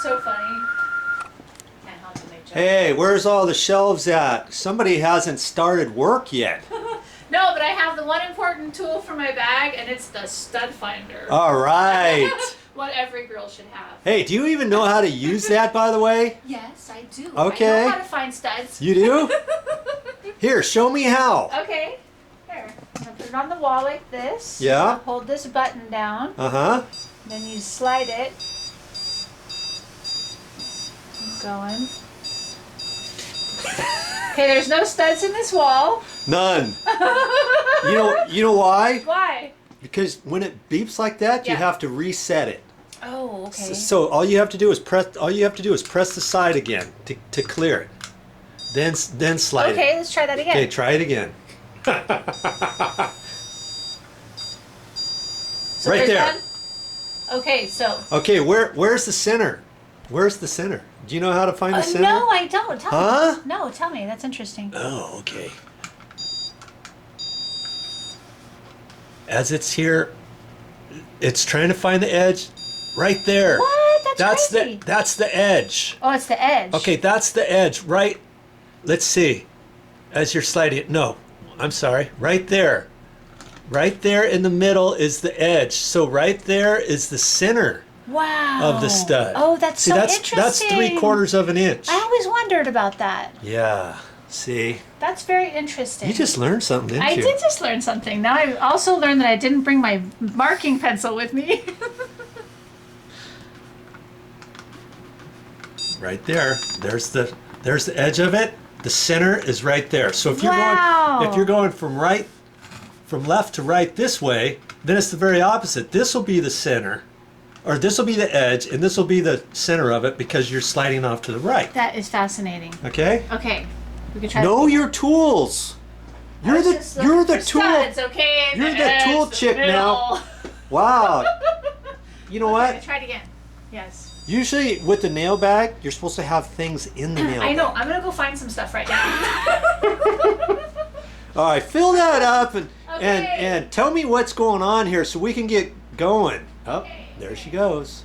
so funny. Can't help but make jokes. Hey, where's all the shelves at? Somebody hasn't started work yet. No, but I have the one important tool for my bag, and it's the stud finder. All right. What every girl should have. Hey, do you even know how to use that, by the way? Yes, I do. Okay. I know how to find studs. You do? Here, show me how. Okay. Here. I'm going to put it on the wall like this. Yeah. Hold this button down. Uh-huh. Then you slide it. Keep going. Okay, there's no studs in this wall. None. You know why? Why? Because when it beeps like that, you Yeah. have to reset it. Oh, okay. So all you have to do is press the side again to clear it. Then slide it. Okay, let's try that again. Okay, try it again. So Right there's there. one? Okay, so. Okay, where's the center? Where's the center? Do you know how to find the center? No, I don't. Tell Huh? me. No, tell me. That's interesting. Oh, okay. As it's here, it's trying to find the edge right there. What? That's crazy. That's the edge. Oh, it's the edge. Okay, that's the edge, right? Let's see. As you're sliding it, no, I'm sorry, right there. Right there in the middle is the edge. So right there is the center Wow. of the stud. Oh, that's see, so that's interesting. 3/4 of an inch. I always wondered about that. Yeah, see? That's very interesting. You just learned something, didn't I you? did just learn something. Now I also learned that I didn't bring my marking pencil with me. Right there. There's the edge of it. The center is right there. So if you're Wow. going from left to right this way, then it's the very opposite. This will be the center, or this will be the edge, and this will be the center of it because you're sliding off to the right. That is fascinating. Okay? Okay, we can try. Know your tools. You're the tool. Studs, okay? You're the tool edge, chick middle. now. Wow. You know Okay, what? try it again. Yes. Usually with the nail bag, you're supposed to have things in the nail I know. bag. I'm gonna go find some stuff right now. All right, fill that up and Okay. and tell me what's going on here so we can get going. Oh, Okay. there she goes.